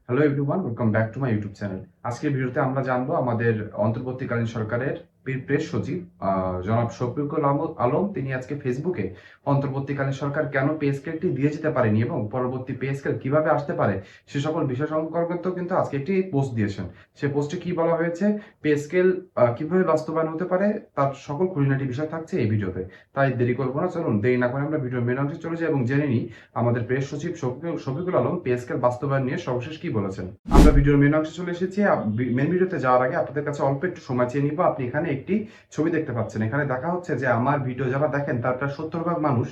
Hello everyone, welcome back to my YouTube channel. আজকের ভিডিওতে আমরা জানবো আমাদের অন্তর্বর্তীকালীন সরকারের প্রেস সচিব জনাব শফিকুল আলম তিনি আজকে ফেসবুকে অন্তর্বর্তীকালীন সরকার কেন পে স্কেলটি দিয়ে যেতে পারেনি এবং পরবর্তী পে স্কেল কিভাবে আসতে পারে সে সকল বিষয় সম্পর্কিত কিন্তু আজকে একটি পোস্ট দিয়েছেন। সে পোস্টে কি বলা হয়েছে, পে স্কেল কিভাবে বাস্তবায়ন হতে পারে তার সকল খুঁটিনাটি বিষয় থাকছে এই ভিডিওতে। তাই দেরি করবো না, চলুন দেরি না করে আমরা ভিডিওর মেন অংশে চলে যাই এবং জেনে নিই আমাদের প্রেস সচিব শফিকুল আলম পে স্কেল বাস্তবায়ন নিয়ে সর্বশেষ কি বলেছেন। আমরা ভিডিওর মেন অংশে চলে এসেছি। মেন ভিডিওতে যাওয়ার আগে আপনাদের কাছে অল্প একটু সময় চেয়ে নিব। আপনি এখানে একটি ছবি দেখতে পাচ্ছেন, এখানে দেখা হচ্ছে যে আমার ভিডিও যারা দেখেন তার প্রায় 70% মানুষ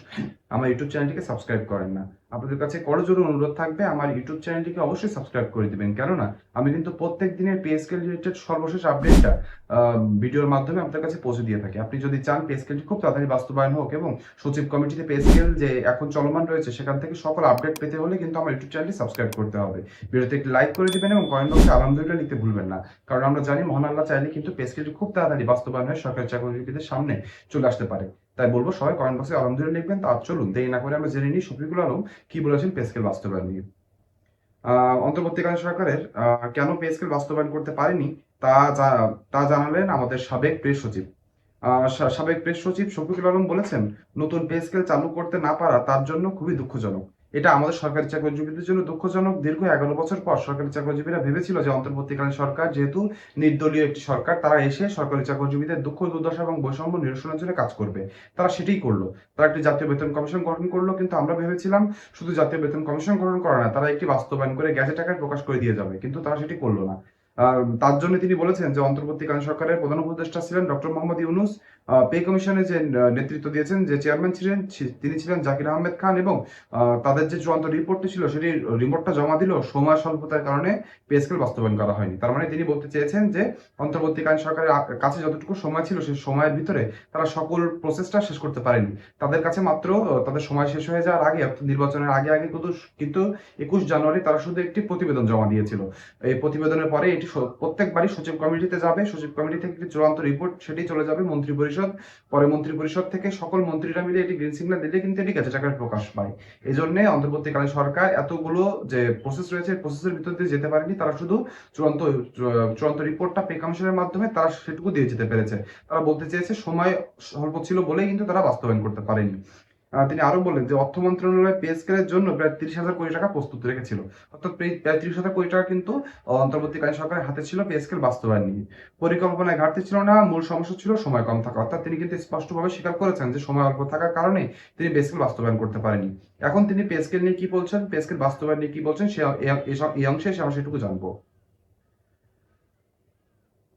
আমার ইউটিউব চ্যানেলটিকে সাবস্ক্রাইব করেন না। আপনাদের কাছে করজোড়ে অনুরোধ থাকবে আমার ইউটিউব চ্যানেলটিকে অবশ্যই সাবস্ক্রাইব করে দিবেন, কেননা আমি কিন্তু প্রত্যেক দিনের পে স্কেল রিলেটেড সর্বশেষ আপডেটটা ভিডিওর মাধ্যমে আপনাদের কাছে পৌঁছে দিয়ে থাকি। আপনি যদি চান পে স্কেলটি খুব তাড়াতাড়ি বাস্তবায়ন হোক এবং সচিব কমিটিতে পে স্কেল যে এখন চলমান রয়েছে সেখান থেকে সকল আপডেট পেতে হলে কিন্তু আমার ইউটিউব চ্যানেলটি সাবস্ক্রাইব করতে হবে। ভিডিওতে একটি লাইক করে দিবেন এবং কমেন্ট বক্সে আলহামদুলিল্লাহ লিখতে ভুলবেন না, কারণ আমরা জানি মহান আল্লাহ চাইলে কিন্তু পে স্কেলটি খুব তাড়াতাড়ি বাস্তবায়ন হয়ে সরকারি চাকরিজীবীদের সামনে চলে আসতে পারে। তাই বলবো সবাই কমেন্ট বক্সে আলহামদুলিল্লাহ লিখবেন। তা চলুন দেরি না করে আমরা জেনে নিই শফিকুল আলম কি বলেছেন পে স্কেল বাস্তবায়ন নিয়ে। অন্তর্বর্তীকালীন সরকারের কেন পে স্কেল বাস্তবায়ন করতে পারেনি তা তা জানালেন আমাদের সাবেক প্রেস সচিব। সাবেক প্রেস সচিব শফিকুল আলম বলেছেন, নতুন পে স্কেল চালু করতে না পারা তার জন্য খুবই দুঃখজনক। এটা আমাদের সরকারি চাকরিজীবীদের জন্য দুঃখজনক। দীর্ঘ 11 বছর পর সরকারি চাকরিজীবীরা ভেবেছিল যে অন্তর্বর্তীকালীন সরকার যেহেতু নির্দলীয় একটি সরকার, তারা এসে সরকারি চাকরিজীবীদের দুঃখ দুর্দশা এবং বৈষম্য নিরসনের জন্য কাজ করবে। তারা সেটাই করলো। তারা একটি জাতীয় বেতন কমিশন গঠন করলো, কিন্তু আমরা ভেবেছিলাম শুধু জাতীয় বেতন কমিশন গঠন করা না, তারা একটি বাস্তবায়ন করে গেজেট আকারে প্রকাশ করে দিয়ে যাবে, কিন্তু তারা সেটি করলো না। তার জন্য তিনি বলেছেন যে অন্তর্বর্তীকালীন সরকারের প্রধান উপদেষ্টা ছিলেন ডক্টর মোহাম্মদ ইউনূস। পে কমিশনে যে নেতৃত্ব দিয়েছেন, যে চেয়ারম্যান ছিলেন তিনি ছিলেন জাকির আহমেদ খান, এবং তাদের যে চূড়ান্ত রিপোর্টটি ছিল সেটি রিপোর্টটা জমা দিল সময় স্বল্পতার কারণে পে স্কেল বাস্তবায়ন করা হয়নি। তার মানে তিনি বলতে চেয়েছেন যে অন্তর্বর্তীকালীন সরকারের কাছে যতটুকু সময় ছিল সেই সময়ের ভিতরে তারা সকল প্রসেসটা শেষ করতে পারেনি। তাদের কাছে মাত্র তাদের সময় শেষ হয়ে যাওয়ার আগে, অর্থাৎ নির্বাচনের আগে আগে কিন্তু 21 জানুয়ারি তারা শুধু একটি প্রতিবেদন জমা দিয়েছিল। এই প্রতিবেদনের পরে এটি প্রত্যেকবারই সচিব কমিটিতে যাবে, সচিব কমিটি থেকে একটি চূড়ান্ত রিপোর্ট সেটি চলে যাবে মন্ত্রী পরিষদ, পরে মন্ত্রী পরিষদ থেকে সকল মন্ত্রীরা মিলে এটি গ্রিন সিগন্যাল দিলে কিন্তু এটি গেজেট আকারে প্রকাশ পায়। এই জন্য অন্তর্বর্তীকালীন সরকার এতগুলো যে প্রসেস রয়েছে প্রসেসের ভিতর দিয়ে যেতে পারেনি। তারা শুধু চূড়ান্ত চূড়ান্ত রিপোর্টটা পে কমিশনের মাধ্যমে তারা সেটুকু দিয়ে যেতে পেরেছে। তারা বলতে চেয়েছে সময় স্বল্প ছিল বলেই কিন্তু তারা বাস্তবায়ন করতে পারেনি। তিনি আরো বলেন যে অর্থ মন্ত্রণালয় পে স্কেলের জন্য প্রায় 30,000 কোটি টাকা প্রস্তুত রেখেছিল, অর্থাৎ প্রায় 30,000 কোটি টাকা কিন্তু অন্তর্বর্তীকালীন সরকারের হাতে ছিল পে স্কেল বাস্তবায়ন নিয়ে। পরিকল্পনায় ঘাটতি ছিল না, মূল সমস্যা ছিল সময় কম থাকা। অর্থাৎ তিনি কিন্তু স্পষ্টভাবে স্বীকার করেছেন যে সময় অল্প থাকার কারণে তিনি পে স্কেল বাস্তবায়ন করতে পারেনি। এখন তিনি পে স্কেল নিয়ে কি বলছেন, পে স্কেল বাস্তবায়ন নিয়ে কি বলছেন, এই অংশে আমরা সেটুকু জানবো।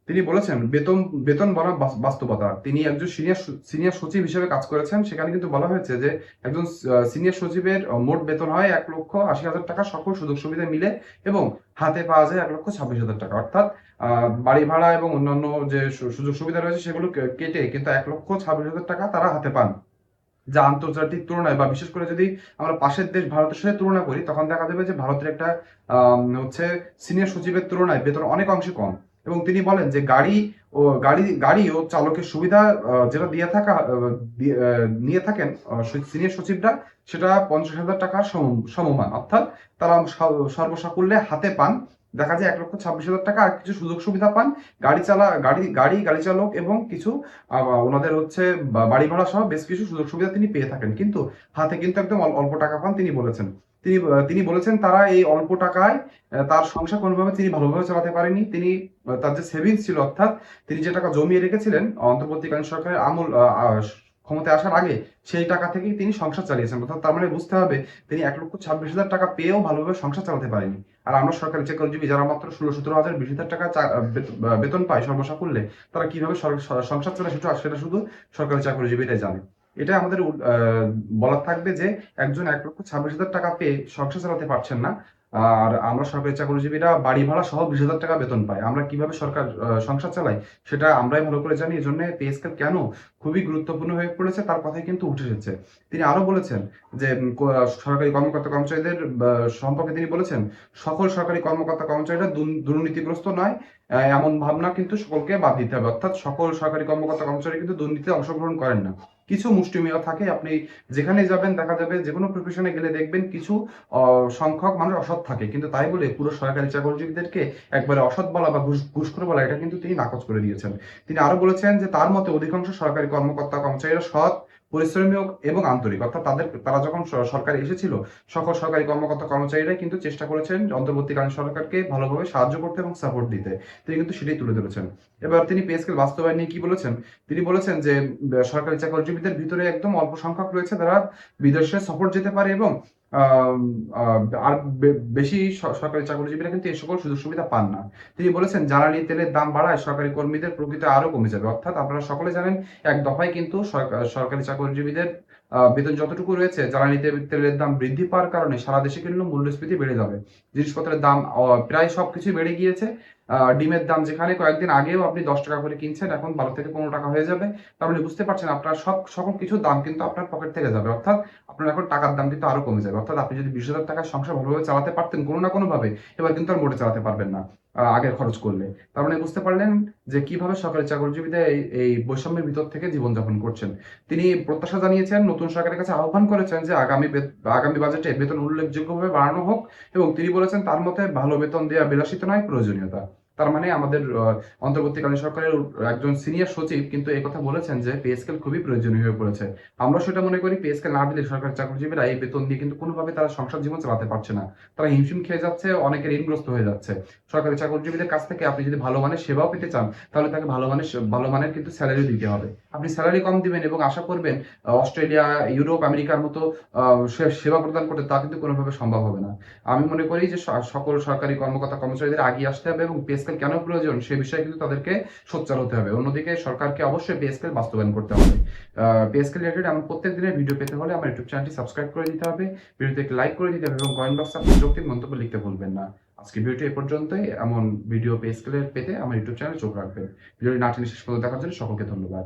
তিনি বলেছেন বেতন বেতন বনাম বাস্তবতা। তিনি একজন সিনিয়র সচিব হিসেবে কাজ করেছেন। সেখানে কিন্তু বলা হয়েছে যে একজন সিনিয়র সচিবের মোট বেতন হয় 1,80,000 টাকা সকল সুযোগ সুবিধা মিলে, এবং হাতে পাওয়া যায় 1,26,000 টাকা। অর্থাৎ বাড়ি ভাড়া এবং অন্যান্য যে সুযোগ সুবিধা রয়েছে সেগুলো কেটে কিন্তু 1,26,000 টাকা তারা হাতে পান, যা আন্তর্জাতিক তুলনায় বা বিশেষ করে যদি আমরা পাশের দেশ ভারতের সাথে তুলনা করি তখন দেখা যাবে যে ভারতের একটা হচ্ছে সিনিয়র সচিবের তুলনায় বেতন অনেক অংশে কম। এবং তিনি বলেন যে গাড়ি ও চালকের সুবিধা যেটা দিয়ে থাকা নিয়ে থাকেন সিনিয়র সচিবরা, সেটা 50,000 টাকার সমমান। অর্থাৎ তারা সর্বসাকুল্যে হাতে পান দেখা যায় 1,26,000 টাকা, আর কিছু সুযোগ সুবিধা পান গাড়ি চালক এবং কিছু ওনাদের হচ্ছে বাড়ি ভাড়া সহ বেশ কিছু সুযোগ সুবিধা তিনি পেয়ে থাকেন, কিন্তু হাতে কিন্তু একদম অল্প টাকা পান। তিনি বলেছেন তিনি বলেছেন তারা এই অল্প টাকায় তার সংসার কোনোভাবে তিনি ভালোভাবে চালাতে পারেনি। তিনি তার যে সেভিংস ছিল, অর্থাৎ তিনি যে টাকা জমিয়ে রেখেছিলেন অন্তর্বর্তীকালীন সরকারের আমল ক্ষমতায় আসার আগে, সেই টাকা থেকেই তিনি সংসার চালিয়েছেন। অর্থাৎ তার মানে বুঝতে হবে তিনি 1,26,000 টাকা পেয়েও ভালোভাবে সংসার চালাতে পারেনি। আর আমরা সরকারি চাকরিজীবী যারা মাত্র 16-17 হাজার 20,000 টাকা বেতন পায় সর্বসাকুল্যে, তারা কিভাবে সংসার চালায় সেটা শুধু সরকারি চাকরিজীবীরাই জানে। এটা আমাদের বলার থাকবে যে একজন 1,26,000 টাকা পেয়ে সংসার চালাতে পারছেন না, আর আমরা সরকারি চাকরিজীবীরা বাড়ি ভাড়া সহ 20,000 টাকা বেতন পাই। আমরা কিভাবে সংসার চালাই সেটা আমরাই ভালো করে জানি। এই জন্য পে স্কেল কেন খুবই গুরুত্বপূর্ণ হয়ে পড়েছে তার কথাই কিন্তু উঠে এসেছে। তিনি আরো বলেছেন যে সরকারি কর্মকর্তা কর্মচারীদের সম্পর্কে তিনি বলেছেন, সকল সরকারি কর্মকর্তা কর্মচারীরা দুর্নীতিগ্রস্ত নয়, এমন ভাবনা কিন্তু সকলকে বাদ দিতে হবে। অর্থাৎ সকল সরকারি কর্মকর্তা কর্মচারী কিন্তু দুর্নীতিতে অংশগ্রহণ করেন না। কিছু মুষ্টিমেয় থাকে। আপনি যেখানে যাবেন দেখা যাবে যেকোনো প্রফেশনে গেলে দেখবেন কিছু সংখ্যক মানুষ অসৎ থাকে। কিন্তু তাই বলে পুরো সরকারি চাকরিজীবীদেরকে একবারে অসৎ বলা বা ঘুষখোর বলা এটা কিন্তু তিনি নাকচ করে দিয়েছেন। তিনি আরো বলেছেন যে তার মতে অধিকাংশ সরকারি কর্মকর্তা-কর্মচারীরা সৎ, পরিশ্রমী এবং আন্তরিক। অর্থাৎ তারা যখন সরকারে এসেছিল সকল সরকারি কর্মকর্তা-কর্মচারীরাই কিন্তু চেষ্টা করেছেন অন্তর্বর্তীকালীন সরকারকে ভালোভাবে সাহায্য করতে এবং সাপোর্ট দিতে। তিনি কিন্তু সেটাই তুলে ধরেছেন। এবার তিনি পে স্কেল বাস্তবায়ন নিয়ে কি বলেছেন? তিনি বলেছেন যে সরকারি চাকরিজীবীদের ভিতরে একদম অল্প সংখ্যক রয়েছে যারা বিদেশে সফর যেতে পারে এবং আম আ আর বেশি সরকারি চাকরিজীবীরা কিন্তু এই সকল সুযোগ সুবিধা পান না। তিনি বলেছেন, জ্বালানি তেলের দাম বাড়ায় সরকারি কর্মীদের প্রকৃত আরো কমে যাবে। অর্থাৎ আপনারা সকলে জানেন এক দফায় কিন্তু সরকারি চাকরিজীবীদের বেতন যতটুকু রয়েছে জ্বালানি তেলের দাম বৃদ্ধি পাওয়ার কারণে সারা দেশে কিন্তু মূল্যস্ফীতি বেড়ে যাবে। জিনিসপত্রের দাম প্রায় সবকিছুই বেড়ে গিয়েছে। ডিমের দাম যেখানে কয়েকদিন আগেও আপনি ৳১০ করে কিনছেন এখন ৳১২ থেকে ৳১৫ হয়ে যাবে। তার মানে বুঝতে পারছেন আপনার সকল কিছুর দাম কিন্তু আপনার পকেট থেকে যাবে। অর্থাৎ আপনার এখন টাকার দাম কিন্তু আরো কমে যাবে। অর্থাৎ আপনি যদি ৳২০,০০০ সংসার ভালোভাবে চালাতে পারতেন কোনো না কোনোভাবে, এবার কিন্তু আর মোটে চালাতে পারবেন না। আগের খরচ করলে। তার মানে বুঝতে পারলেন যে কিভাবে সরকারি চাকরিজীবীরা এই বৈষম্যের ভিতর থেকে জীবনযাপন করছেন। তিনি প্রত্যাশা জানিয়েছেন, নতুন সরকারের কাছে আহ্বান করেছেন যে আগামী বাজেটে বেতন উল্লেখযোগ্যভাবে বাড়ানো হোক এবং তিনি বলেছেন তার মতে ভালো বেতন দেয়া বিলাসিতা নয়, প্রয়োজনীয়তা। তার মানে আমাদের অন্তর্বর্তীকালীন সরকারের একজন সিনিয়র সচিব কিন্তু একথা বলেছেন যে পে স্কেল খুবই প্রয়োজনীয় হয়ে পড়েছে। আমরা সেটা মনে করি পে স্কেল না দিলে সরকারি চাকরিজীবীরা এই বেতন দিয়ে কিন্তু কোনোভাবে তারা সংসার জীবন চালাতে পারছে না। তারা হিমশিম খেয়ে যাচ্ছে, অনেকে ঋণগ্রস্ত হয়ে যাচ্ছে। সরকারি চাকরিজীবীদের কাছ থেকে আপনি যদি ভালো মানের সেবাও পেতে চান, তাহলে তাকে ভালো মানের কিন্তু সেলারি দিতে হবে। আপনি সেলারি কম দিবেন এবং আশা করবেন অস্ট্রেলিয়া, ইউরোপ, আমেরিকার মতো আ সেবা প্রদান করতে তা কিন্তু কোনোভাবে সম্ভব হবে না। আমি মনে করি যে সকল সরকারি কর্মকর্তা-কর্মচারীদের আগিয়ে আসতে হবে এবং পে স্কেল কেন প্রয়োজন সে বিষয়ে কিন্তু তাদেরকে সোচ্চার হতে হবে। অন্যদিকে সরকারকে অবশ্যই পে স্কেল বাস্তবায়ন করতে হবে। পে স্কেল রিলেটেড এমন প্রত্যেক দিনের ভিডিও পেতে হলে আমার ইউটিউব চ্যানেলটি সাবস্ক্রাইব করে দিতে হবে। ভিডিওতে একটি লাইক করে দিতে হবে এবং কমেন্ট বক্সে আপনার যৌক্তিক মন্তব্য লিখতে ভুলবেন না। আজকের ভিডিওটি এ পর্যন্তই। এমন ভিডিও পে স্কেলের পেতে আমার ইউটিউব চ্যানেলে চোখ রাখবেন। ভিডিওটি না টেনে শেষ পর্যন্ত দেখার জন্য সকলকে ধন্যবাদ।